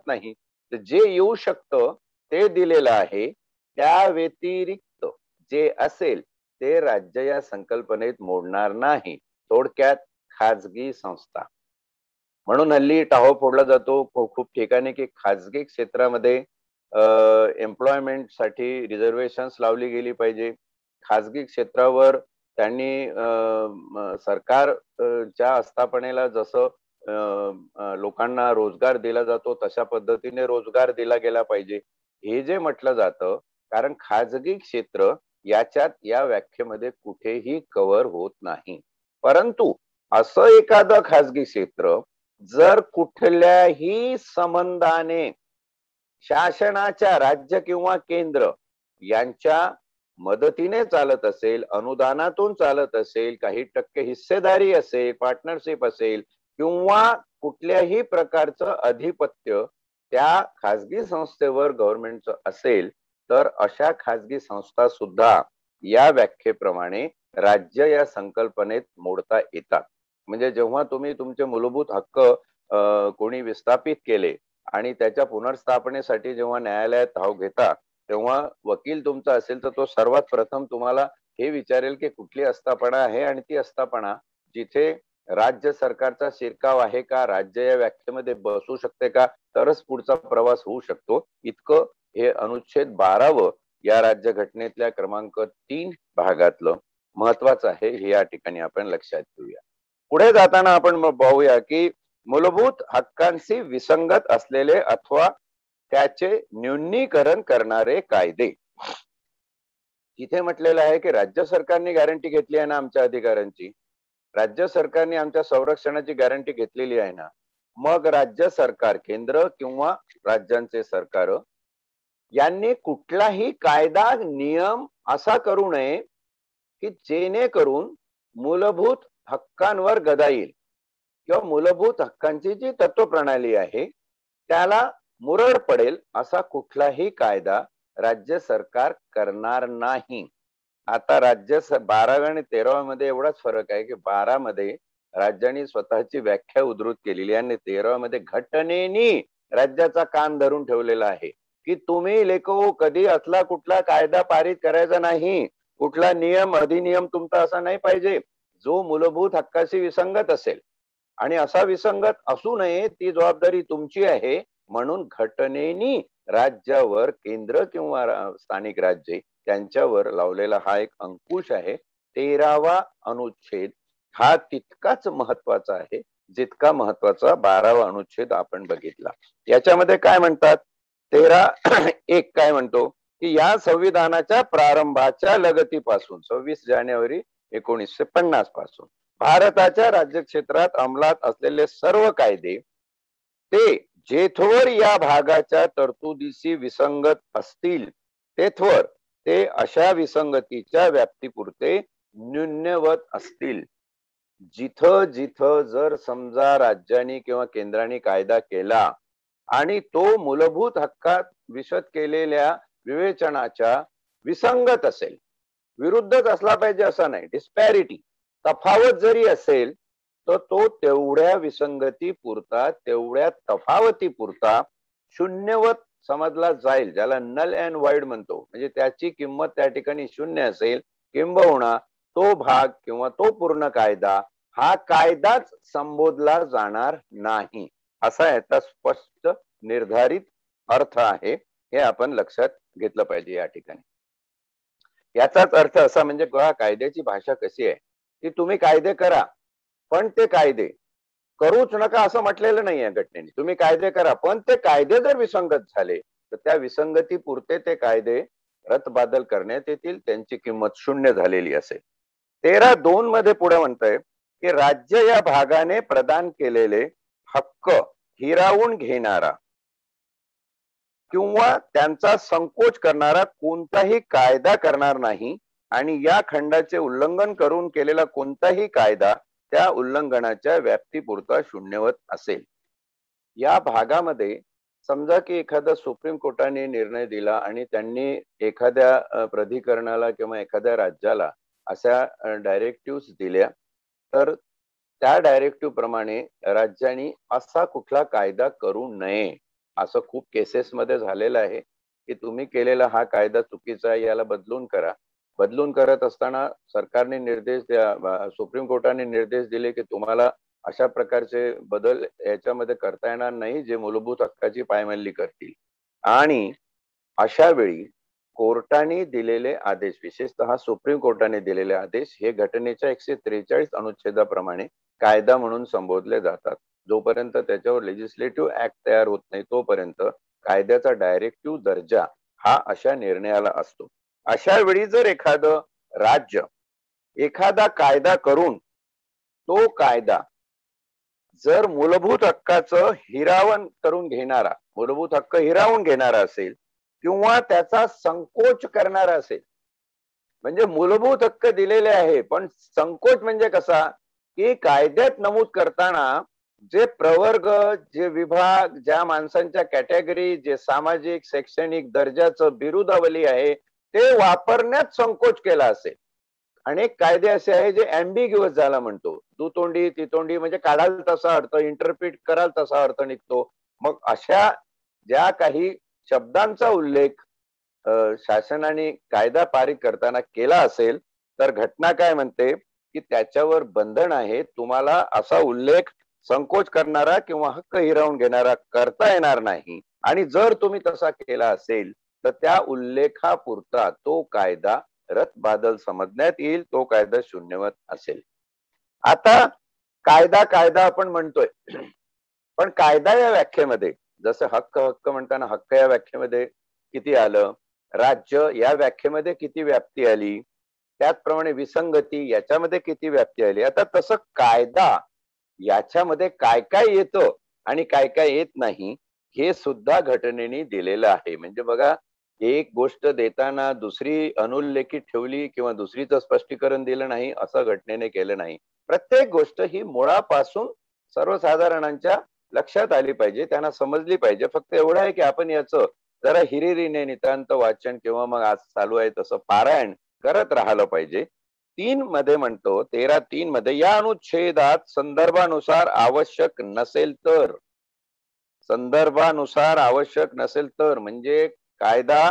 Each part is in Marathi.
नाही. तर जे येऊ शकतं ते दिलेलं आहे. त्या व्यतिरिक्त जे असेल ते राज्य या संकल्पनेत मोडणार नाही. थोडक्यात खाजगी संस्था. म्हणून हल्ली टाहो फोडला जातो खूप ठिकाणी की खाजगी क्षेत्रामध्ये एम्प्लॉयमेंट साठी रिझर्वेशन्स लावली गेली पाहिजे. खाजगी क्षेत्रावर त्यांनी सरकारच्या आस्थापनेला जसं लोकांना रोजगार दिला जातो तशा पद्धतीने रोजगार दिला गेला पाहिजे, हे जे म्हटलं जातं. कारण खाजगी क्षेत्र याच्यात या व्याख्येमध्ये कुठेही कव्हर होत नाही. परंतु असं एखादं खाजगी क्षेत्र जर कुठल्याही संबंधाने शासनाच्या राज्य किंवा केंद्र यांच्या मदतीने चालत असेल, अनुदानातून चालत असेल, काही टक्के हिस्सेदारी असेल, पार्टनरशिप असेल किंवा कुठल्याही प्रकारचं अधिपत्य त्या खाजगी संस्थेवर गव्हर्नमेंटचं असेल, तर अशा खाजगी संस्था सुद्धा या व्याख्येप्रमाणे राज्य या संकल्पनेत मोडता येतात. म्हणजे जेव्हा तुम्ही तुमचे मूलभूत हक्क कोणी विस्थापित केले आणि त्याच्या पुनर्स्थापनेसाठी जेव्हा न्यायालयात धाव घेता, तेव्हा वकील तुमचा असेल तर तो सर्वात प्रथम तुम्हाला हे विचारेल की कुठली आस्थापना आहे आणि ती आस्थापना जिथे राज्य सरकारचा शिरकाव आहे का, राज्य या व्याख्येमध्ये बसू शकते का, तरच पुढचा प्रवास होऊ शकतो. इतकं हे अनुच्छेद 12 या राज्यघटनेतल्या क्रमांक 3 भागातलं महत्वाचं आहे, हे या ठिकाणी आपण लक्षात घेऊया. पुढे जाताना आपण पाहूया की मूलभूत हक्कांशी विसंगत असलेले अथवा त्याचे न्यूनीकरण करणारे कायदे. इथे म्हटलेलं आहे की राज्य सरकारने गॅरंटी घेतली आहे ना आमच्या अधिकारांची, राज्य सरकारने आमच्या संरक्षणाची गॅरंटी घेतलेली आहे ना, मग राज्य सरकार, केंद्र किंवा राज्यांचे सरकार यांनी कुठलाही कायदा नियम असा करू नये की जेणेकरून मूलभूत हक्कांवर गदा येईल किंवा मूलभूत हक्कांची जी तत्वप्रणाली आहे त्याला मुरड पडेल असा कुठलाही कायदा राज्य सरकार करणार नाही. आता राज्य 12 आणि 13 मध्ये एवढाच फरक आहे की 12 मध्ये राज्यांनी स्वतःची व्याख्या उद्धृत केलेली आणि 13 मध्ये घटनेने राज्याचा कान धरून ठेवलेला आहे की तुम्ही लेखो कधी असला कुठला कायदा पारित करायचा नाही, कुठला नियम अधिनियम तुमचा असा नाही पाहिजे जो मूलभूत हक्काशी विसंगत असेल, आणि असा विसंगत असू नये ती जबाबदारी तुमची आहे. म्हणून घटनेनी राज्यावर, केंद्र किंवा स्थानिक राज्ये त्यांच्यावर लावलेला हा एक अंकुश आहे. 13वा अनुच्छेद हा तितकाच महत्वाचा आहे जितका महत्वाचा 12वा अनुच्छेद आपण बघितला. याच्यामध्ये काय म्हणतात, 13(1) काय म्हणतो की या संविधानाच्या प्रारंभाच्या लगतीपासून 26 जानेवारी 1950 पासून भारताच्या राज्यक्षेत्रात अंमलात असलेले सर्व कायदे ते जेथवर या भागाच्या तरतुदीशी विसंगत असतील तेथवर ते अशा विसंगतीच्या व्याप्तीपुरते न्यूनवत असतील. जिथं जिथं जर समजा राज्यांनी किंवा केंद्राने कायदा केला आणि तो मूलभूत हक्कात विशद केलेल्या विवेचनाच्या विसंगत असेल, विरुद्धच असला पाहिजे असं नाही, डिस्पॅरिटी तफावत जरी असेल तर तो तेवढ्या विसंगती पुरता, तेवढ्या तफावती पुरता शून्यवत समजला जाईल, ज्याला नल अँड वाईड म्हणतो. म्हणजे त्याची किंमत त्या ठिकाणी शून्य असेल, किंबहुना तो भाग किंवा तो पूर्ण कायदा हा कायदाच संबोधला जाणार नाही, असा याचा स्पष्ट निर्धारित अर्थ आहे. हे आपण लक्षात घेतलं पाहिजे या ठिकाणी. याचाच अर्थ असा म्हणजे कायद्याची भाषा कशी आहे की तुम्ही कायदे करा पण ते कायदे करूच नका असं म्हटलेलं नाहीये घटनेने. तुम्ही कायदे करा पण ते कायदे जर विसंगत झाले तर त्या विसंगती पुरते ते कायदे रद्दबादल करण्यात येतील, त्यांची किंमत शून्य झालेली असेल. 13(2) मध्ये पुढे म्हणतंय की राज्य या भागाने प्रदान केलेले हक्क हिरावून घेणारा किंवा त्यांचा संकोच करणारा कोणताही कायदा करणार नाही आणि या खंडाचे उल्लंघन करून केलेला कोणताही कायदा त्या उल्लंघनाच्या व्याप्तीपुरता शून्यवत असेल. या भागामध्ये समजा की एखादा सुप्रीम कोर्टाने निर्णय दिला आणि त्यांनी एखाद्या प्राधिकरणाला किंवा एखाद्या राज्याला अशा डायरेक्टिव्ह दिल्या, तर त्या डायरेक्टिव्ह प्रमाणे राज्यांनी असा कुठला कायदा करू नये असं खूप केसेसमध्ये झालेलं आहे की तुम्ही केलेला हा कायदा चुकीचा आहे, याला बदलून करा. बदलून करत असताना सरकारने निर्देश सुप्रीम कोर्टाने निर्देश दिले की तुम्हाला अशा प्रकारचे बदल याच्यामध्ये करता येणार नाही जे मूलभूत हक्काची पायमल्ली करतील. आणि अशा वेळी कोर्टाने दिलेले आदेश, विशेषतः सुप्रीम कोर्टाने दिलेले आदेश हे घटनेच्या 143 अनुच्छेदाप्रमाणे कायदा म्हणून संबोधले जातात. जोपर्यंत त्याच्यावर लेजिस्लेटिव्ह ऍक्ट तयार होत नाही तोपर्यंत कायद्याचा डायरेक्टिव्ह दर्जा हा अशा निर्णयाला असतो. अशा वेळी जर एखादं राज्य एखादा कायदा करून तो कायदा जर मूलभूत हक्काचं हिरावण करून घेणारा, मूलभूत हक्क हिरावून घेणारा असेल किंवा त्याचा संकोच करणारा असेल, म्हणजे मूलभूत हक्क दिलेले आहे पण संकोच म्हणजे कसा की कायद्यात नमूद करताना जे प्रवर्ग, जे विभाग, ज्या माणसांच्या कॅटेगरी, जे सामाजिक शैक्षणिक दर्जाचं बिरुदावली आहे ते वापरण्यात संकोच केला असेल. अनेक कायदे असे आहे जे अँबिग्युअस झाला म्हणतो, दुतोंडी तितोंडी, म्हणजे काढाल तसा अर्थ, इंटरप्रिट कराल तसा अर्थ निघतो. मग अशा ज्या काही शब्दांचा उल्लेख शासनाने कायदा पारित करताना केला असेल तर घटना काय म्हणते की त्याच्यावर बंधन आहे, तुम्हाला असा उल्लेख संकोच करणारा किंवा हक्क हिरावून घेणारा करता येणार नाही. आणि जर तुम्ही तसा केला असेल तर त्या उल्लेखापुरता तो कायदा रद्दबातल समजण्यात येईल, तो कायदा शून्यवत असेल. आता कायदा कायदा आपण म्हणतोय पण कायदा या व्याख्येमध्ये जसं हक्क हक्क म्हणताना हक्क या व्याख्येमध्ये किती आलं, राज्य या व्याख्येमध्ये किती व्याप्ती आली, त्याचप्रमाणे विसंगती याच्यामध्ये किती व्याप्ती आली. आता तसं कायदा याच्यामध्ये काय काय येतं आणि काय काय येत नाही हे सुद्धा घटनेने दिलेलं आहे. म्हणजे बघा, एक गोष्ट देताना दुसरी अनुल्लेखित ठेवली किंवा दुसरीचं स्पष्टीकरण दिलं नाही असं घटनेने केलं नाही. प्रत्येक गोष्ट ही मुळापासून सर्वसाधारणांच्या लक्षात आली पाहिजे, त्यांना समजली पाहिजे. फक्त एवढं आहे की आपण याचं जरा हिरिरीने नितांत वाचन किंवा मग आज चालू आहे तसं पारायण करत राहिलं पाहिजे. 3 मध्ये म्हणतो, 13(3) मध्ये या अनुच्छेदात संदर्भानुसार आवश्यक नसेल तर, संदर्भानुसार आवश्यक नसेल तर म्हणजे कायदा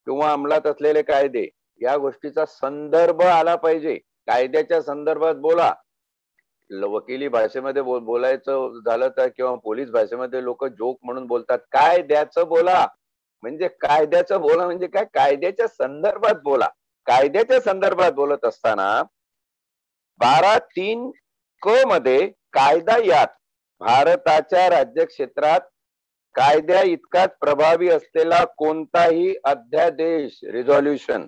किंवा अंमलात असलेले कायदे या गोष्टीचा संदर्भ आला पाहिजे. कायद्याच्या संदर्भात बोला. वकिली भाषेमध्ये बोलायचं झालं तर किंवा पोलीस भाषेमध्ये लोक जोक म्हणून बोलतात, कायद्याचं बोला. म्हणजे कायद्याचं बोला म्हणजे काय, कायद्याच्या संदर्भात बोला. कायद्याच्या संदर्भात बोलत असताना 12(3) क मध्ये कायदा यात भारताच्या राज्य क्षेत्रात कायद्या इतकाच प्रभावी असलेला कोणताही अध्यादेश, रिझॉल्युशन,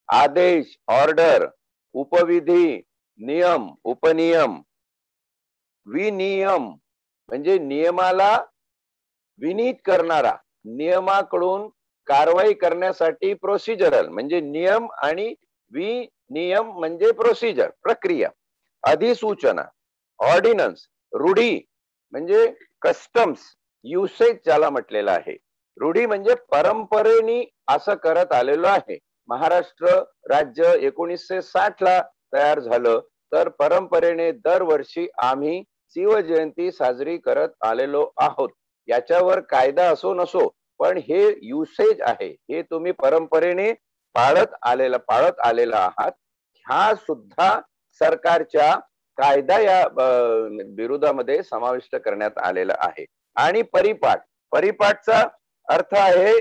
आदेश, ऑर्डर, उपविधी, नियम, उपनियम, विनियम म्हणजे नियमाला विनीत करणारा, नियमाकडून कारवाई करण्यासाठी प्रोसिजरल म्हणजे नियम आणि विनियम म्हणजे प्रोसिजर, प्रक्रिया, अधिसूचना, ऑर्डिनन्स, रूढी म्हणजे कस्टम्स, युसेज ज्याला म्हटलेलं आहे. रूढी म्हणजे परंपरेने असं करत आलेलो आहे. महाराष्ट्र राज्य 1960 ला तयार झालं तर परंपरेने दरवर्षी आम्ही शिवजयंती साजरी करत आलेलो आहोत. याच्यावर कायदा असो नसो पण हे युसेज आहे, हे तुम्ही परंपरेने पाळत आलेला आहात. हा सुद्धा सरकारच्या कायदा या विरोधामध्ये समाविष्ट करण्यात आलेला आहे. आणि परिपाठ, परिपाठचा अर्थ आहे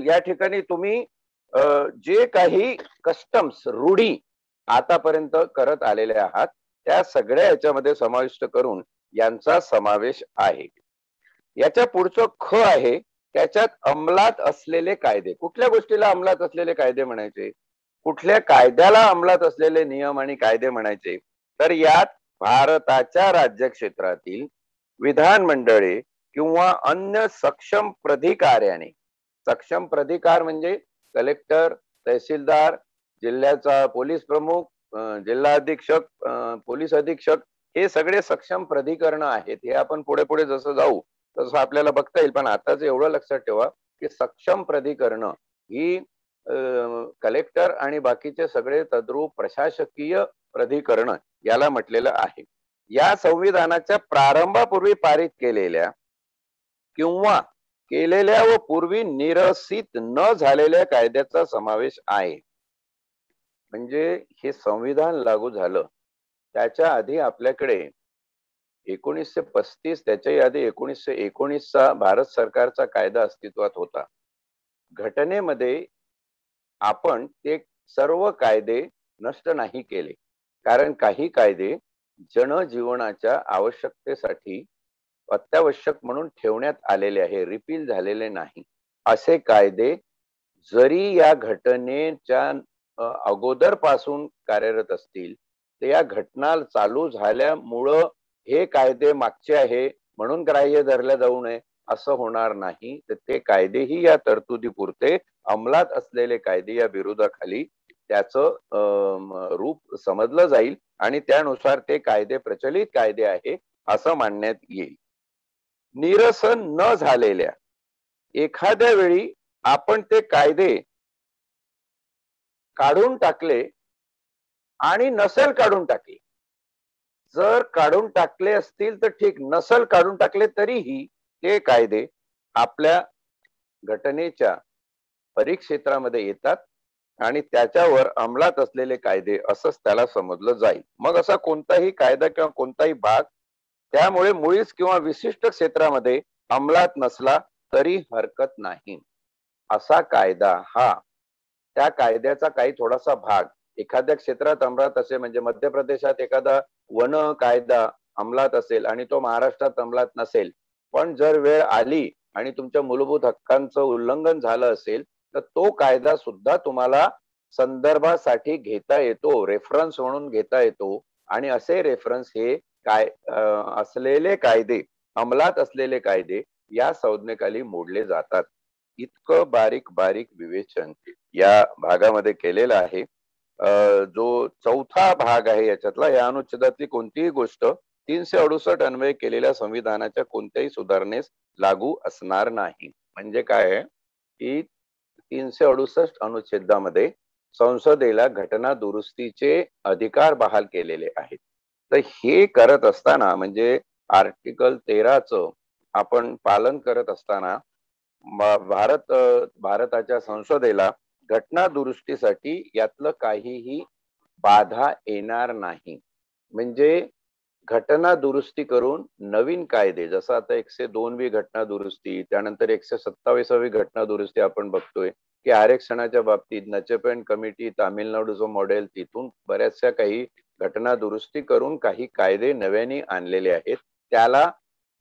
या ठिकाणी तुम्ही जे काही कस्टम्स, रूढी आतापर्यंत करत आलेले आहात त्या सगळ्या याच्यामध्ये समाविष्ट करून यांचा समावेश आहे. याच्या पुढचं ख आहे, त्याच्यात अंमलात असलेले कायदे. कुठल्या गोष्टीला अंमलात असलेले कायदे म्हणायचे, कुठल्या कायद्याला अंमलात असलेले नियम आणि कायदे म्हणायचे, तर यात भारताच्या राज्य क्षेत्रातील विधानमंडळे किंवा अन्य सक्षम प्राधिकाऱ्याने, सक्षम प्राधिकार म्हणजे कलेक्टर, तहसीलदार, जिल्ह्याचा पोलीस प्रमुख, जिल्हा अधीक्षक, पोलीस अधीक्षक, हे सगळे सक्षम प्राधिकरण आहेत. हे आपण पुढे पुढे जसं जाऊ तसं आपल्याला बघता येईल. पण आताच एवढं लक्षात ठेवा की सक्षम प्राधिकरण ही कलेक्टर आणि बाकीचे सगळे तद्रूप प्रशासकीय प्राधिकरण याला म्हटलेलं आहे. या संविधानाच्या प्रारंभापूर्वी पारित केलेल्या किंवा केलेल्या व पूर्वी निरसित न झालेल्या कायद्याचा समावेश आहे. म्हणजे हे संविधान लागू झालं त्याच्या आधी आपल्याकडे 1935 त्याच्याही आधी 1919चा भारत सरकारचा कायदा अस्तित्वात होता. घटनेमध्ये आपण ते सर्व कायदे नष्ट नाही केले, कारण काही कायदे जनजीवनाच्या आवश्यकतेसाठी अत्यावश्यक म्हणून ठेवण्यात आलेले आहे, रिपील झालेले नाही. असे कायदे जरी या घटनेच्या अगोदर पासून कार्यरत असतील, तर या घटना चालू झाल्यामुळं हे कायदे मागचे आहे म्हणून ग्राह्य धरले जाऊ नये असं होणार नाही. तर ते कायदेही या तरतुदीपुरते अंमलात असलेले कायदे या विरोधाखाली त्याचं रूप समजलं जाईल आणि त्यानुसार ते कायदे प्रचलित कायदे आहे असं मानण्यात येईल. निरसन न झालेल्या एखाद्या वेळी आपण ते कायदे काढून टाकले आणि नसेल काढून टाकले, जर काढून टाकले असतील तर ठीक, नसल काढून टाकले तरीही ते कायदे आपल्या घटनेच्या परिक्षेत्रामध्ये येतात आणि त्याच्यावर अंमलात असलेले कायदे असंच त्याला समजलं जाईल. मग असा कोणताही कायदा किंवा कोणताही भाग त्यामुळे मुळीच किंवा विशिष्ट क्षेत्रामध्ये अंमलात नसला तरी हरकत नाही. असा कायदा हा त्या कायद्याचा काही थोडासा भाग एखाद्या क्षेत्रात अंमलात असेल, म्हणजे मध्य प्रदेशात एखादा वन कायदा अंमलात असेल आणि तो महाराष्ट्रात अंमलात नसेल, पण जर वेळ आली आणि तुमच्या मूलभूत हक्कांचं उल्लंघन झालं असेल तर तो कायदा सुद्धा तुम्हाला संदर्भासाठी घेता येतो, रेफरन्स म्हणून घेता येतो. आणि असे रेफरन्स हे काय असलेले कायदे, अंमलात असलेले कायदे या संज्ञेखाली मोडले जातात. इतकं बारीक बारीक विवेचन या भागामध्ये केलेलं आहे. जो चौथा भाग आहे याच्यातला, या अनुच्छेदातली कोणतीही गोष्ट 368 अन्वये केलेल्या संविधानाच्या कोणत्याही सुधारणेस लागू असणार नाही. म्हणजे काय आहे की 368 अनुच्छेदामध्ये संसदेला घटना दुरुस्तीचे अधिकार बहाल केलेले आहेत. तर हे करत असताना, म्हणजे आर्टिकल 13चं आपण पालन करत असताना भारताच्या संसदेला घटना दुरुस्तीसाठी यातलं काहीही बाधा येणार नाही. म्हणजे घटना दुरुस्ती करून नवीन कायदे, जसं आता 102वी घटना दुरुस्ती, त्यानंतर 127वी घटना दुरुस्ती आपण बघतोय की आरक्षणाच्या बाबतीत नचपेंट कमिटी, तामिळनाडूचं मॉडेल, तिथून बऱ्याचशा काही घटना दुरुस्ती करून काही कायदे नव्याने आणलेले आहेत. त्याला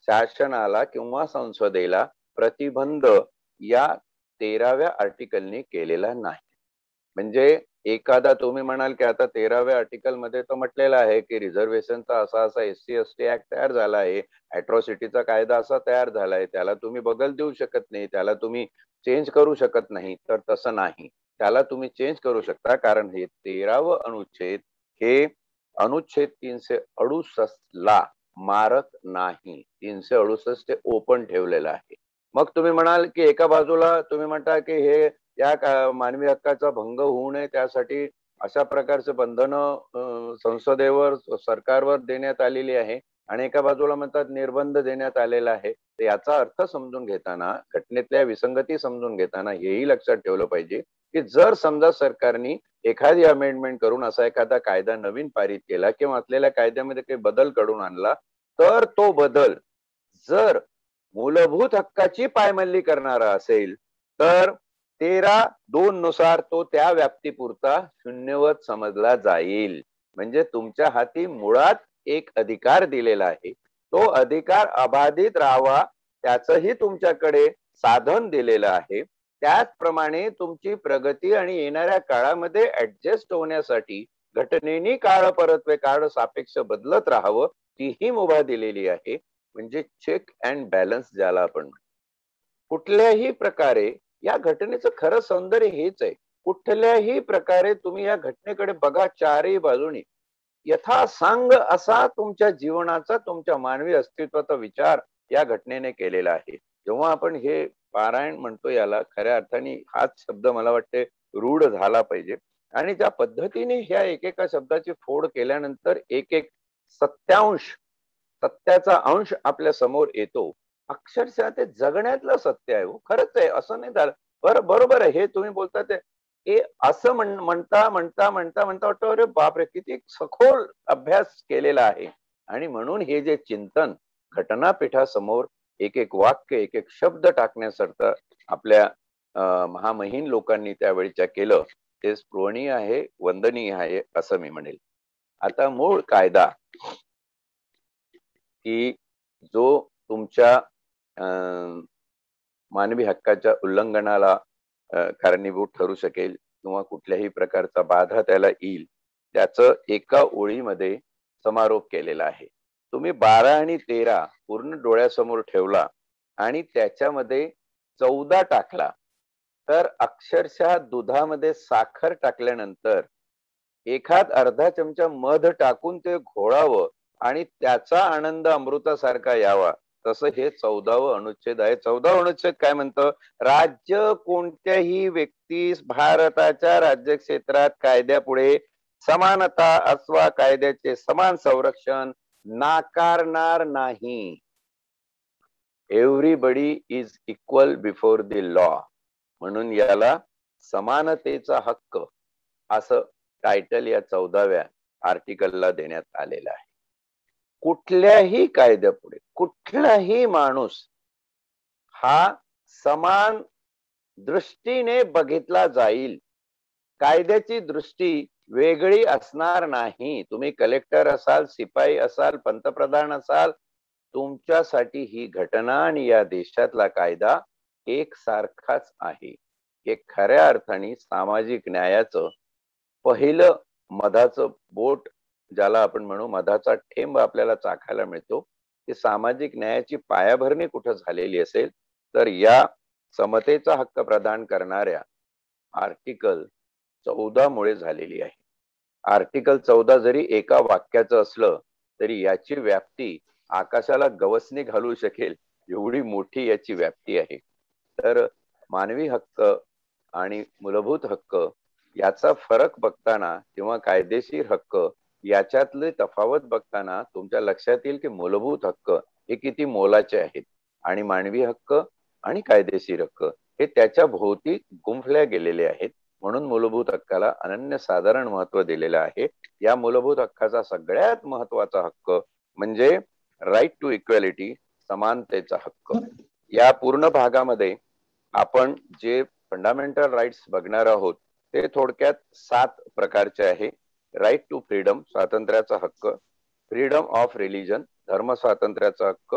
शासनाला किंवा संसदेला प्रतिबंध या 13व्या आर्टिकलने केलेला नाही. म्हणजे एखादा तुम्ही म्हणाल की आता 13व्या आर्टिकल मध्ये तर म्हटलेलं आहे की रिझर्वेशनचा असा असा SC ST ऍक्ट तयार झाला आहे, अॅट्रॉसिटीचा कायदा असा तयार झालाय, त्याला तुम्ही बगल देऊ शकत नाही, त्याला तुम्ही चेंज करू शकत नाही. तर तसं नाही, त्याला तुम्ही चेंज करू शकता, कारण हे 13व अनुच्छेद हे अनुच्छेद 368 ला मारत नाही. 368 ते ओपन ठेवलेलं आहे. मग तुम्ही म्हणाल की एका बाजूला तुम्ही म्हणता की हे या मानवी हक्काचा भंग होऊ नये त्यासाठी अशा प्रकारचे बंधनं संसदेवर, सरकारवर देण्यात आलेली आहे, आणि एका बाजूला म्हणतात निर्बंध देण्यात आलेला आहे. तर याचा अर्थ समजून घेताना, घटनेतल्या विसंगती समजून घेताना हेही लक्षात ठेवलं पाहिजे की जर समजा सरकारने एखादी अमेंडमेंट करून असा एखादा कायदा नवीन पारित केला किंवा असलेल्या कायद्यामध्ये काही बदल घडवून आणला, तर तो बदल जर मूलभूत हक्काची पायमल्ली करणारा असेल तर 13(2) नुसार तो त्या व्याप्तीपुरता शून्यवत समजला जाईल. म्हणजे तुमच्या हाती मुळात एक अधिकार दिलेला आहे, तो अधिकार अबाधित राहावा त्याचंही तुमच्याकडे साधन दिलेलं आहे. त्याचप्रमाणे तुमची प्रगती आणि येणाऱ्या काळामध्ये ऍडजस्ट होण्यासाठी घटनेने काळ परत्वे, काळ सापेक्ष बदलत राहावं, तीही मुभा दिलेली आहे. म्हणजे चेक अँड बॅलन्स ज्याला आपण म्हणतो. कुठल्याही प्रकारे या घटनेचं खरं सौंदर्य हेच आहे. कुठल्याही प्रकारे तुम्ही या घटनेकडे बघा, चारही बाजूनी यथासांग असा तुमच्या जीवनाचा, तुमच्या मानवी अस्तित्वाचा विचार या घटनेने केलेला आहे. जेव्हा आपण हे पारायण म्हणतो, याला खऱ्या अर्थाने हाच शब्द मला वाटते रूढ झाला पाहिजे. आणि ज्या पद्धतीने ह्या एकेका शब्दाची फोड केल्यानंतर एक एक सत्यांश, सत्याचा अंश आपल्या समोर येतो, अक्षरशः ते जगण्यातलं सत्य आहे. खरंच आहे, असं नाही झालं. बरोबर आहे हे तुम्ही बोलता ते. हे असं म्हणता म्हणता म्हणता म्हणता वाटतं अरे बापरे, किती सखोल अभ्यास केलेला आहे. आणि म्हणून हे जे चिंतन घटनापीठासमोर एक एक वाक्य एक एक शब्द टाकण्यासारखं आपल्या महामहिन लोकांनी त्यावेळीच्या केलं, ते स्पृहणीय आहे, वंदनीय आहे असं मी म्हणेल. आता मूळ कायदा की जो तुमच्या मानवी हक्काच्या उल्लंघनाला कारणीभूत ठरू शकेल किंवा कुठल्याही प्रकारचा बाधा त्याला येईल, त्याचं एका ओळीमध्ये समारोप केलेला आहे. तुम्ही 12 आणि 13 पूर्ण डोळ्यासमोर ठेवला आणि त्याच्यामध्ये 14 टाकला, तर अक्षरशः दुधामध्ये साखर टाकल्यानंतर एखाद अर्धा चमचा मध टाकून ते घोळावं आणि त्याचा आनंद अमृतासारखा यावा, तसं हे 14व अनुच्छेद आहे. 14वा अनुच्छेद काय म्हणतं? राज्य कोणत्याही व्यक्तीस भारताच्या राज्य क्षेत्रात कायद्यापुढे समानता अथवा कायद्याचे समान संरक्षण नाकारणार नाही. Everybody is equal before the law, म्हणून याला समानतेचा हक्क असं टायटल या 14व्या आर्टिकलला देण्यात आलेलं आहे. कुठल्याही कायद्यापुढे कुठलाही माणूस हा समान दृष्टीने बघितला जाईल. कायद्याची दृष्टी वेगळी असणार नाही. तुम्ही कलेक्टर असाल, शिपाई असाल, पंतप्रधान असाल, तुमच्यासाठी ही घटना आणि या देशातला कायदा एकसारखाच आहे. हे खऱ्या अर्थाने सामाजिक न्यायाचं पहिलं मधाचं बोट, ज्याला आपण म्हणू मधाचा ठेंब आपल्याला चाखायला मिळतो, की सामाजिक न्यायाची पायाभरणी कुठं झालेली असेल तर या समतेचा हक्क प्रदान करणाऱ्या आर्टिकल 14 मुळे झालेली आहे. आर्टिकल 14 जरी एका वाक्याचं असलं तरी याची व्याप्ती आकाशाला गवसणी घालू शकेल एवढी मोठी याची व्याप्ती आहे. तर मानवी हक्क आणि मूलभूत हक्क याचा फरक बघताना किंवा कायदेशीर हक्क याच्यातले तफावत बघताना तुमच्या लक्षात येईल की मूलभूत हक्क हे किती मोलाचे आहेत आणि मानवी हक्क आणि कायदेशीर हक्क हे त्याच्या भोवती गुंफल्या गेलेले आहेत. म्हणून मूलभूत हक्काला अनन्यसाधारण महत्व दिलेलं आहे. या मूलभूत हक्काचा सगळ्यात महत्वाचा हक्क म्हणजे राईट टू इक्वॅलिटी, समानतेचा हक्क. या पूर्ण भागामध्ये आपण जे फंडामेंटल राईट्स बघणार आहोत ते थोडक्यात 7 प्रकारचे आहे. राईट टू फ्रीडम, स्वातंत्र्याचा हक्क. फ्रीडम ऑफ रिलीजन, धर्म स्वातंत्र्याचा हक्क.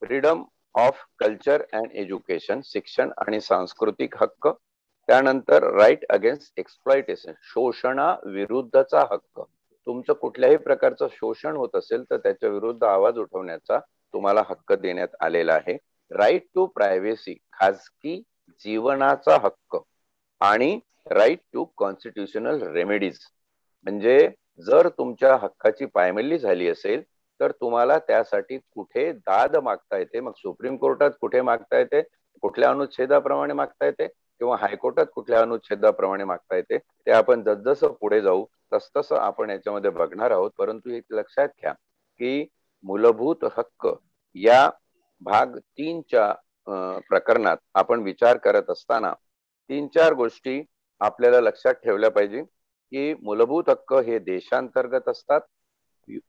Freedom of culture and education, शिक्षण आणि सांस्कृतिक हक्क. त्यानंतर राईट अगेन्स्ट एक्सप्लॉयटेशन, शोषणा विरुद्धचा हक्क. तुमचं कुठल्याही प्रकारचं शोषण होत असेल तर त्याच्या विरुद्ध आवाज उठवण्याचा तुम्हाला हक्क देण्यात आलेला आहे. राईट टू प्रायव्हेसी, खाजगी जीवनाचा हक्क. आणि राईट टू कॉन्स्टिट्युशनल रेमेडीज, म्हणजे जर तुमच्या हक्काची पायमल्ली झाली असेल तर तुम्हाला त्यासाठी कुठे दाद मागता येते. मग सुप्रीम कोर्टात कुठे मागता येते, कुठल्या अनुच्छेदाप्रमाणे मागता येते किंवा हायकोर्टात कुठल्या अनुच्छेदाप्रमाणे मागता येते, ते आपण जसजसं पुढे जाऊ तसतसं आपण याच्यामध्ये बघणार आहोत. परंतु एक लक्षात घ्या की मूलभूत हक्क या भाग 3च्या प्रकरणात आपण विचार करत असताना 3-4 गोष्टी आपल्याला लक्षात ठेवल्या पाहिजे की मूलभूत हक्क हे देशांतर्गत असतात,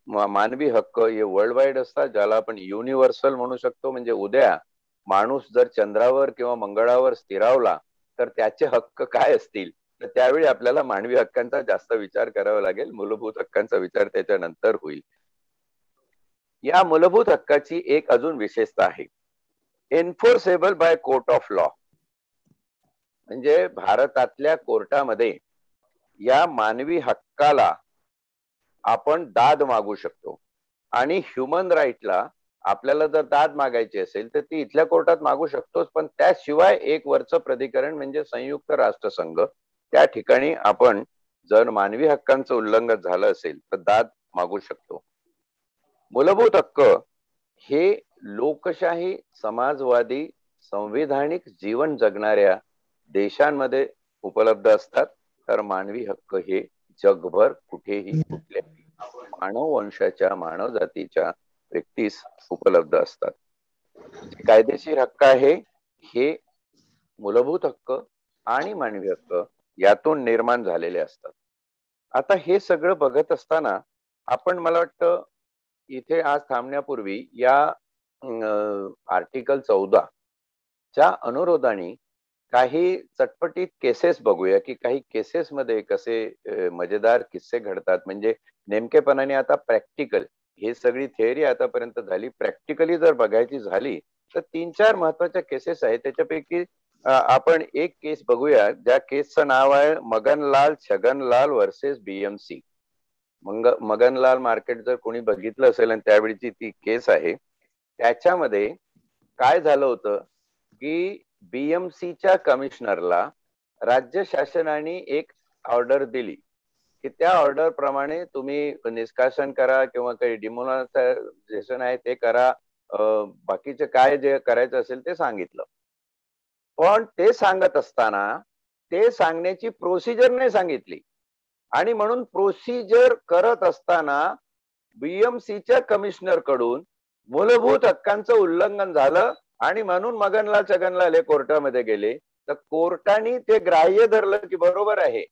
मानवी हक्क हे वर्ल्ड वाईड असतात, ज्याला आपण युनिव्हर्सल म्हणू शकतो. म्हणजे उद्या माणूस जर चंद्रावर किंवा मंगळावर स्थिरावला तर त्याचे हक्क काय असतील, तर त्यावेळी आपल्याला मानवी हक्कांचा जास्त विचार करावा लागेल. मूलभूत हक्कांचा विचार त्याच्यानंतर होईल. या मूलभूत हक्काची एक अजून विशेषता आहे, एन्फोर्सेबल बाय कोर्ट ऑफ लॉ. म्हणजे भारतातल्या कोर्टामध्ये या मानवी हक्काला आपण दाद मागू शकतो. आणि ह्युमन राईटला आपल्याला जर दाद मागायची असेल तर ती इथल्या कोर्टात मागू शकतोच, पण त्याशिवाय एक वरचं प्राधिकरण म्हणजे संयुक्त राष्ट्रसंघ, त्या ठिकाणी आपण जर मानवी हक्कांचं उल्लंघन झालं असेल तर दाद मागू शकतो. मूलभूत हक्क हे लोकशाही, समाजवादी, संविधानिक जीवन जगणाऱ्या देशांमध्ये उपलब्ध असतात, तर मानवी हक्क हे जगभर कुठेही कुठल्याही मानव वंशाच्या, मानव जातीच्या व्यक्तीस उपलब्ध असतात. जे कायदेशीर हक्क आहे हे मूलभूत हक्क आणि मानवी हक्क यातून निर्माण झालेले असतात. आता हे सगळं बघत असताना आपण मला वाटतं इथे आज थांबण्यापूर्वी या आर्टिकल 14 च्या अनुरोधाने काही चटपटीत केसेस बघूया की काही केसेस मध्ये कसे मजेदार किस्से घडतात. म्हणजे नेमकेपणाने आता प्रॅक्टिकल, हे सगळी थिअरी आतापर्यंत झाली, प्रॅक्टिकली जर बघायची झाली तर 3-4 महत्वाच्या केसेस आहेत. त्याच्यापैकी आपण एक केस बघूया ज्या केसचं नाव आहे Maganlal Chhaganlal versus BMC. Maganlal market जर कोणी बघितलं असेल आणि त्यावेळीची ती केस आहे, त्याच्यामध्ये काय झालं होतं की बीएमसीच्या कमिशनरला राज्य शासनाने एक ऑर्डर दिली की त्या ऑर्डर प्रमाणे तुम्ही निष्कासन करा किंवा काही डिमोनायझेशन आहे ते करा, बाकीचे काय जे करायचं असेल ते सांगितलं. पण ते सांगत असताना ते सांगण्याची प्रोसिजर नाही सांगितली आणि म्हणून प्रोसिजर करत असताना बीएमसीच्या कमिशनर कडून मूलभूत हक्कांचं उल्लंघन झालं आणि म्हणून मगनलाल छगनलाल हे कोर्टामध्ये गेले. तर कोर्टाने ते ग्राह्य धरलं की बरोबर आहे,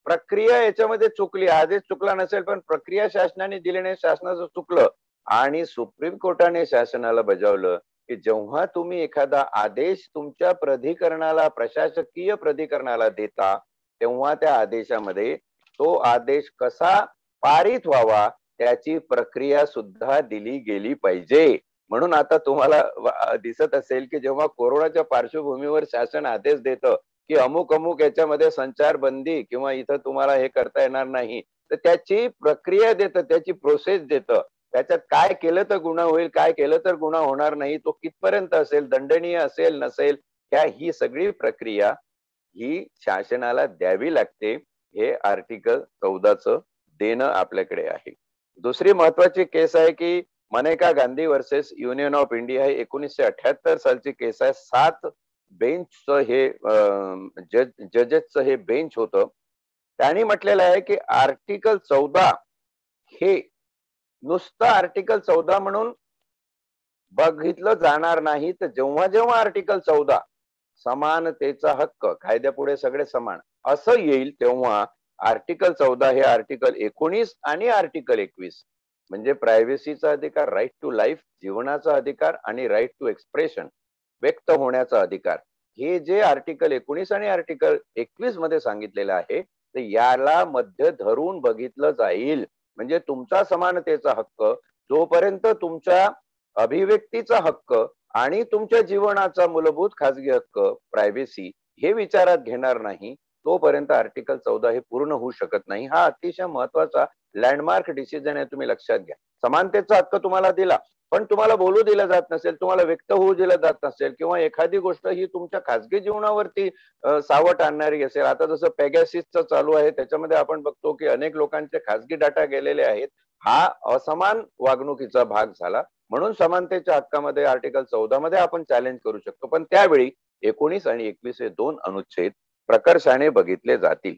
प्रक्रिया याच्यामध्ये चुकली, आदेश चुकला नसेल पण प्रक्रिया शासनाने दिली नाही, शासनाचं चुकलं. आणि सुप्रीम कोर्टाने शासनाला बजावलं की जेव्हा तुम्ही एखादा आदेश तुमच्या प्राधिकरणाला, प्रशासकीय प्राधिकरणाला देता, तेव्हा त्या आदेशामध्ये तो आदेश कसा पारित व्हावा त्याची प्रक्रिया सुद्धा दिली गेली पाहिजे. म्हणून आता तुम्हाला दिसत असेल की जेव्हा कोरोनाच्या पार्श्वभूमीवर शासन आदेश देतं की अमुक अमुक याच्यामध्ये संचारबंदी किंवा इथं तुम्हाला हे करता येणार नाही, तर त्याची प्रक्रिया देतं, त्याची प्रोसेस देतं. त्याच्यात काय केलं तर गुन्हा होईल, काय केलं तर गुन्हा होणार नाही, तो कितपर्यंत असेल, दंडनीय असेल नसेल, ही सगळी प्रक्रिया ही शासनाला द्यावी लागते. हे आर्टिकल 14 देणं आपल्याकडे आहे. दुसरी महत्वाची केस आहे की Maneka Gandhi versus Union of India, हे 1978 सालची केस आहे. 7 बेंचचं हे जजेसचं हे बेंच होतं. त्यांनी म्हटलेलं आहे की आर्टिकल 14 हे नुसतं आर्टिकल 14 म्हणून बघितलं जाणार नाही. तर जेव्हा जेव्हा आर्टिकल 14 समानतेचा हक्क, कायद्यापुढे सगळे समान असं येईल, तेव्हा आर्टिकल 14 हे आर्टिकल 19 आणि आर्टिकल 21 म्हणजे प्रायव्हसीचा अधिकार, राईट टू लाईफ, जीवनाचा अधिकार आणि राईट टू एक्सप्रेशन, व्यक्त होण्याचा अधिकार, हे जे आर्टिकल 19 आणि आर्टिकल 21 मध्ये सांगितलेलं आहे तर याला मध्य धरून बघितलं जाईल. म्हणजे तुमचा समानतेचा हक्क जोपर्यंत तुमच्या अभिव्यक्तीचा हक्क आणि तुमच्या जीवनाचा मूलभूत खासगी हक्क, प्रायव्हसी, हे विचारात घेणार नाही तोपर्यंत आर्टिकल 14 हे पूर्ण होऊ शकत नाही. हा अतिशय महत्वाचा लँडमार्क डिसिजन आहे, तुम्ही लक्षात घ्या. समानतेचा हक्क तुम्हाला दिला, पण तुम्हाला बोलू दिलं जात नसेल, तुम्हाला व्यक्त होऊ दिलं जात नसेल किंवा एखादी गोष्ट ही तुमच्या खासगी जीवनावरती सावट आणणारी असेल, आता जसं पेगॅसिसचं चालू आहे त्याच्यामध्ये आपण बघतो की अनेक लोकांचे खासगी डाटा गेलेले आहेत, हा असमान वागणुकीचा भाग झाला. म्हणून समानतेच्या हक्कामध्ये आर्टिकल 14 मध्ये आपण चॅलेंज करू शकतो. पण त्यावेळी 19 आणि 21 हे 2 अनुच्छेद प्रकर्षाने बघितले जातील.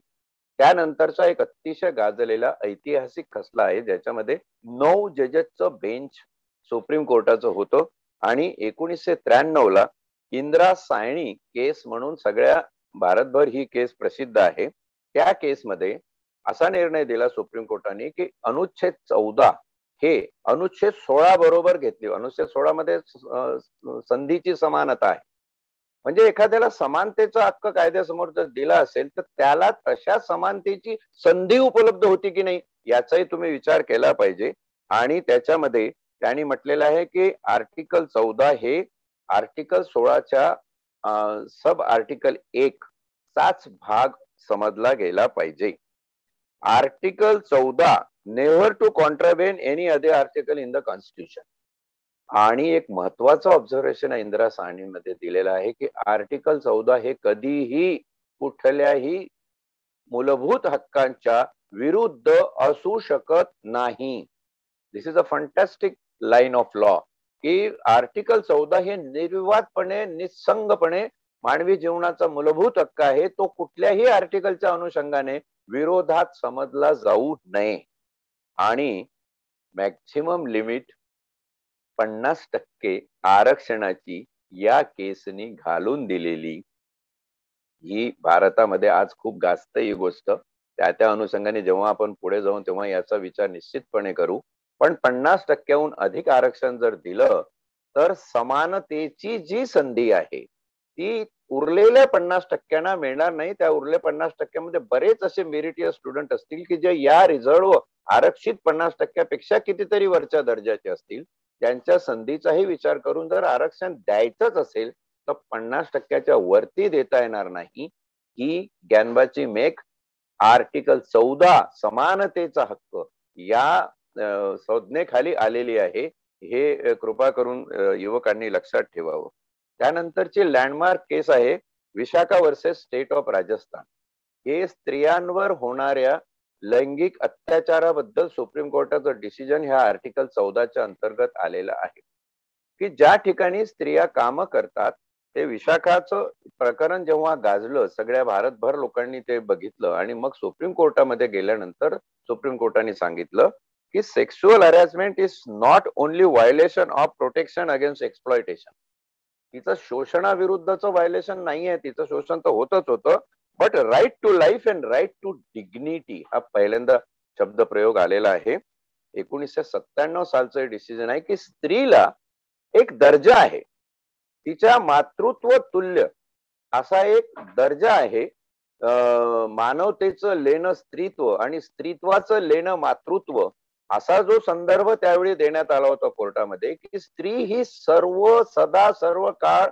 त्यानंतरचा एक अतिशय गाजलेला ऐतिहासिक खसला आहे ज्याच्यामध्ये 9 जजेसचं बेंच सुप्रीम कोर्टाचं होतं आणि 1993 ला इंदिरा सायणी केस म्हणून सगळ्या भारतभर ही केस प्रसिद्ध आहे. त्या केसमध्ये असा निर्णय दिला सुप्रीम कोर्टाने की अनुच्छेद 14 हे अनुच्छेद 16 बरोबर घेतली. अनुच्छेद 16 मध्ये संधीची समानता आहे. म्हणजे एखाद्याला समानतेचा हक्क कायद्यासमोर जर दिला असेल तर त्याला तशा समानतेची संधी उपलब्ध होती की नाही याचाही तुम्ही विचार केला पाहिजे. आणि त्याच्यामध्ये त्यांनी म्हटलेलं आहे की आर्टिकल 14 हे आर्टिकल 16च्या सब आर्टिकल 1 चाच भाग समजला गेला पाहिजे. Article 14 never to contravene any other article in the constitution. आणि एक महत्वाचं ऑब्झर्वेशन इंदिरा साहनी मध्ये दिलेलं आहे की आर्टिकल 14 हे कधीही कुठल्याही मूलभूत हक्कांच्या विरुद्ध असू शकत नाही. This is a fantastic line of law की आर्टिकल 14 हे निर्विवादपणे, निसंगपणे मानवी जीवनाचा मूलभूत हक्क आहे. तो कुठल्याही आर्टिकलच्या अनुषंगाने विरोधात समजला जाऊ नये. आणि मॅक्सिमम लिमिट 50% आरक्षणाची या केसनी घालून दिलेली ही भारतामध्ये आज खूप गाजते ही गोष्ट. त्या अनुषंगाने जेव्हा आपण पुढे जाऊन तेव्हा याचा विचार निश्चितपणे करू. पण 50%हून अधिक आरक्षण जर दिलं तर समानतेची जी संधी आहे ती उरलेल्या 50%ना मिळणार नाही. त्या उरलेल्या 50%मध्ये बरेच असे मेरिटियस स्टुडंट असतील की जे या रिझर्व आरक्षित 50%पेक्षा कितीतरी वरच्या दर्जाचे असतील. त्यांच्या संधीचाही विचार करून जर आरक्षण द्यायचंच असेल तर 50%च्या वरती देता येणार नाही. ही ग्यानबाची मेक आर्टिकल 14 समानतेचा हक्क या संज्ञेखाली आलेली आहे. हे कृपा करून युवकांनी लक्षात ठेवावं. त्यानंतरची लँडमार्क केस आहे Vishakha versus state of Rajasthan. हे स्त्रियांवर होणाऱ्या लैंगिक अत्याचाराबद्दल सुप्रीम कोर्टाचं डिसिजन ह्या आर्टिकल 14च्या अंतर्गत आलेलं आहे की ज्या ठिकाणी स्त्रिया काम करतात ते विशाखाचं प्रकरण जेव्हा गाजलं सगळ्या भारतभर लोकांनी ते बघितलं आणि मग सुप्रीम कोर्टामध्ये गेल्यानंतर सुप्रीम कोर्टाने सांगितलं की sexual harassment is not only violation of protection against exploitation. तिचं शोषणाविरुद्धचं व्हायोलेशन नाहीये, तिचं शोषण तर होतच होतं, but right to life and right to dignity हा पहिल्यांदा शब्द प्रयोग आलेला आहे. 1997 सालचं डिसिजन आहे की स्त्रीला एक दर्जा आहे, तिच्या मातृत्व तुल्य असा एक दर्जा आहे. मानवतेचं लेणं स्त्रीत्व आणि स्त्रीत्वाचं लेणं मातृत्व असा जो संदर्भ त्यावेळी देण्यात आला होता कोर्टामध्ये की स्त्री ही सर्व सदा सर्व काळ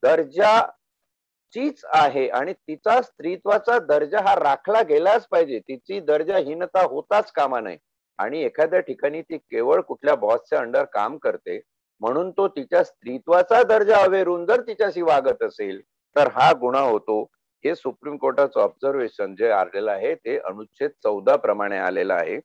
दर्जाचीच आहे आणि तिचा स्त्रीत्वाचा दर्जा हा राखला गेलाच पाहिजे. तिची दर्जाहीनता होताच कामा नये. आणि एखाद्या ठिकाणी ती केवळ कुठल्या बॉसच्या अंडर काम करते म्हणून तो तिच्या स्त्रीत्वाचा दर्जा अवेरून जर तिच्याशी वागत असेल तर हा गुन्हा होतो. हे सुप्रीम कोर्टाचं ऑब्झर्वेशन जे आलेलं आहे ते अनुच्छेद 14 प्रमाणे आलेलं आहे.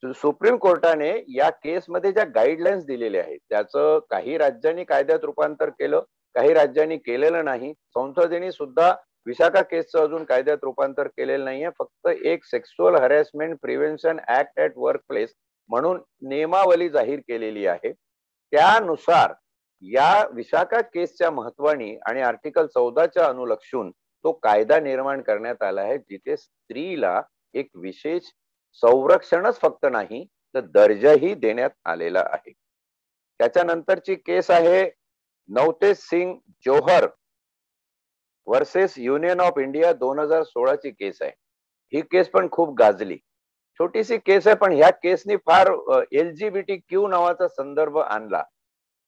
सुप्रीम कोर्टाने या केसमध्ये ज्या गाईडलाईन्स दिलेल्या आहेत त्याचं काही राज्यांनी कायद्यात रूपांतर केलं, काही राज्यांनी केलेलं नाही. संसदेने सुद्धा विशाखा केसचं अजून कायद्यात रूपांतर केलेलं नाहीये. फक्त एक sexual harassment prevention act at work place म्हणून नियमावली जाहीर केलेली आहे. त्यानुसार या विशाखा केसच्या महत्वाने आणि आर्टिकल 14च्या अनुलक्षून तो कायदा निर्माण करण्यात आला आहे जिथे स्त्रीला एक विशेष संरक्षणच फक्त नाही तर दर्जाही देण्यात आलेला आहे. त्याच्यानंतरची केस आहे Navtej Singh Johar versus Union of India 2016ची केस आहे. ही केस पण खूप गाजली. छोटीशी केस आहे पण ह्या केसनी फार LGBTQ नावाचा संदर्भ आणला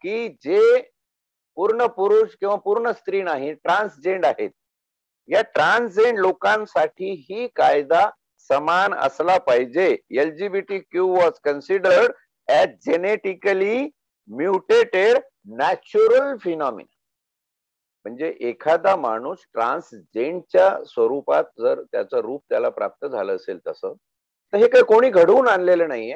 की जे पूर्ण पुरुष किंवा पूर्ण स्त्री नाही ट्रान्सजेंड आहेत या ट्रान्सजेंड लोकांसाठी ही कायदा समान असला पाहिजे. LGBTQ was considered as genetically mutated natural phenomena. म्हणजे एखादा माणूस ट्रान्सजेंडच्या स्वरूपात जर त्याचं रूप त्याला प्राप्त झालं असेल तसं तर हे काही कोणी घडवून आणलेलं नाहीये.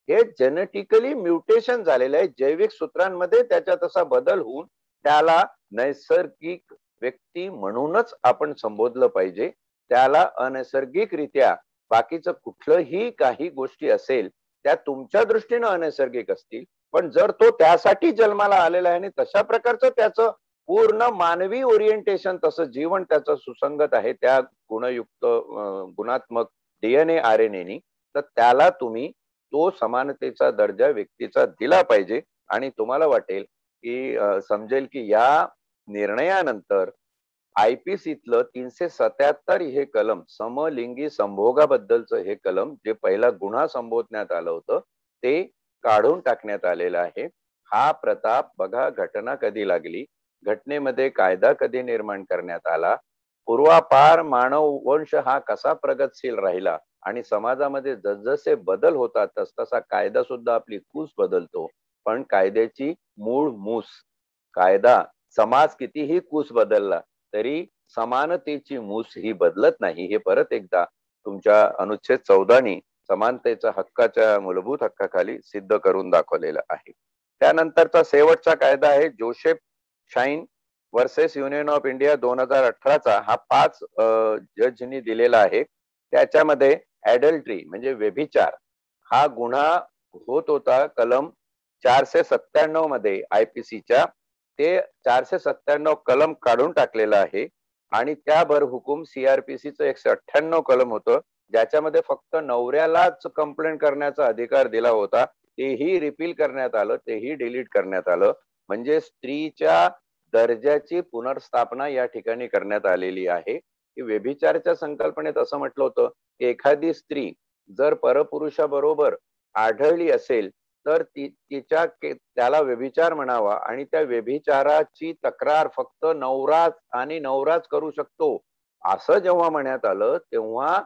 हे जेनेटिकली म्युटेशन झालेलं आहे. जैविक सूत्रांमध्ये त्याच्या तसा बदल होऊन त्याला नैसर्गिक व्यक्ती म्हणूनच आपण संबोधलं पाहिजे. त्याला अनैसर्गिकरित्या बाकीचं कुठलंही काही गोष्टी असेल त्या तुमच्या दृष्टीनं अनैसर्गिक असतील पण जर तो त्यासाठी जन्माला आलेला आहे आणि तशा प्रकारचं त्याचं पूर्ण मानवी ओरिएंटेशन तसं जीवन त्याचं सुसंगत आहे त्या गुणयुक्त गुणात्मक DNA RNA तर त्याला तुम्ही तो समानतेचा दर्जा व्यक्तीचा दिला पाहिजे. आणि तुम्हाला वाटेल की समजेल की या निर्णयानंतर IPCतलं 377 हे कलम समलिंगी संभोगाबद्दलचं हे कलम जे पहिला गुन्हा संबोधण्यात आलं होतं ते काढून टाकण्यात आलेलं आहे. हा प्रताप बघा घटना कधी लागली, घटनेमध्ये कायदा कधी निर्माण करण्यात आला, पूर्वापार मानव वंश हा कसा प्रगतशील राहिला आणि समाजामध्ये जसजसे बदल होतात तसतसा कायदा सुद्धा आपली कूस बदलतो. पण कायद्याची मूळ मूस कायदा समाज कितीही कूस बदलला तरी समानतेची मूस ही बदलत नाही. हे परत एकदा तुमच्या अनुच्छेद 14नी समानतेच्या हक्काच्या मूलभूत हक्काखाली सिद्ध करून दाखवलेलं आहे. त्यानंतरचा शेवटचा कायदा आहे Joseph Shine versus Union of India 2018चा. हा 5 जजनी दिलेला आहे. त्याच्यामध्ये ऍडल्ट्री म्हणजे व्यभिचार हा गुन्हा होत होता कलम 497 मध्ये IPCच्या ते 497 कलम काढून टाकलेलं आहे आणि त्याभर हुकूम CRPCचं 198 कलम होतं, ज्याच्यामध्ये फक्त नवऱ्यालाच कंप्लेंट करण्याचा अधिकार दिला होता. तेही रिपील करण्यात आलं, तेही डिलीट करण्यात आलं. म्हणजे स्त्रीच्या दर्जाची पुनर्स्थापना या ठिकाणी करण्यात आलेली आहे. की व्यभिचाराच्या संकल्पनेत असं म्हटलं होतं की एखादी स्त्री जर परपुरुषाबरोबर आढळली असेल तर त्याला व्यभिचार म्हणावा आणि त्या व्यभिचाराची तक्रार फक्त नवराच करू शकतो असं जेव्हा म्हणण्यात आलं तेव्हा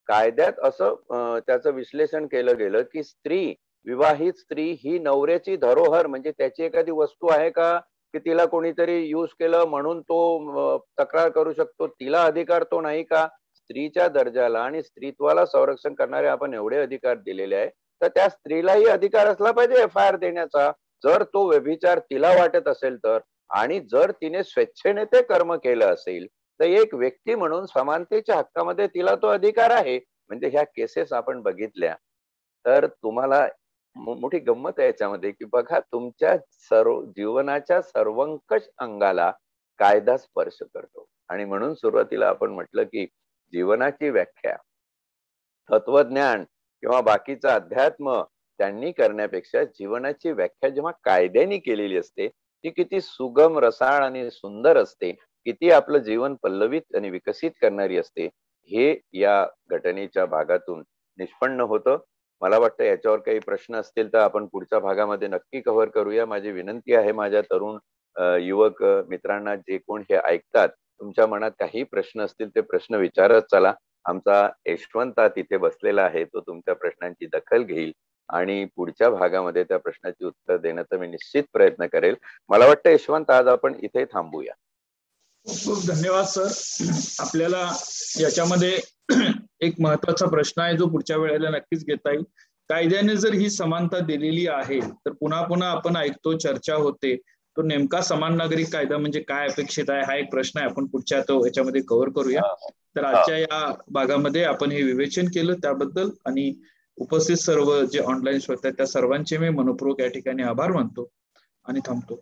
कायद्यात असं त्याचं विश्लेषण केलं गेलं की विवाहित स्त्री ही नवऱ्याची धरोहर म्हणजे त्याची एखादी वस्तू आहे का की तिला कोणीतरी यूज केलं म्हणून तो तक्रार करू शकतो, तिला अधिकार तो नाही का? स्त्रीच्या दर्जाला आणि स्त्रीत्वाला संरक्षण करणारे आपण एवढे अधिकार दिलेले आहे तर त्या स्त्रीलाही अधिकार असला पाहिजे FIR देण्याचा, जर तो व्यभिचार तिला वाटत असेल तर. आणि जर तिने स्वेच्छेने ते कर्म केलं असेल तर एक व्यक्ती म्हणून समानतेच्या हक्कामध्ये तिला तो अधिकार आहे. म्हणजे ह्या केसेस आपण बघितल्या तर तुम्हाला मोठी गंमत आहे याच्यामध्ये की बघा तुमच्या जीवनाच्या सर्वंकष अंगाला कायदा स्पर्श करतो. आणि म्हणून सुरुवातीला आपण म्हटलं की जीवनाची व्याख्या तत्वज्ञान किंवा बाकीचं अध्यात्म त्यांनी करण्यापेक्षा जीवनाची व्याख्या जेव्हा कायद्याने केलेली असते ती किती सुगम, रसाळ आणि सुंदर असते, किती आपलं जीवन पल्लवित आणि विकसित करणारी असते, हे या घटनेच्या भागातून निष्पन्न होतं. मला वाटतं याच्यावर काही प्रश्न असतील तर आपण पुढच्या भागामध्ये नक्की कव्हर करूया. माझी विनंती आहे माझ्या तरुण युवक मित्रांना, जे कोण हे ऐकतात, तुमच्या मनात काही प्रश्न असतील ते प्रश्न विचारत चला. आमचा यशवंत तिथे बसलेला आहे, तो तुमच्या प्रश्नांची दखल घेईल आणि पुढच्या भागामध्ये त्या प्रश्नाची उत्तर देण्याचा मी निश्चित प्रयत्न करेल. मला वाटतं यशवंत आज आपण इथे थांबूया. खूप खूप धन्यवाद सर. आपल्याला याच्यामध्ये एक महत्वाचा प्रश्न आहे जो पुढच्या वेळेला नक्कीच घेता येईल. कायद्याने जर ही समानता दिलेली आहे तर पुन्हा पुन्हा आपण ऐकतो, चर्चा होते, तो नेमका समान नागरिक कायदा म्हणजे काय अपेक्षित आहे हा एक प्रश्न आहे. आपण पुढच्या याच्यामध्ये कव्हर करूया. तर आजच्या या भागामध्ये आपण हे विवेचन केलं त्याबद्दल आणि उपस्थित सर्व जे ऑनलाईन श्रोते आहेत त्या सर्वांचे मी मनपूर्वक या ठिकाणी आभार मानतो आणि थांबतो.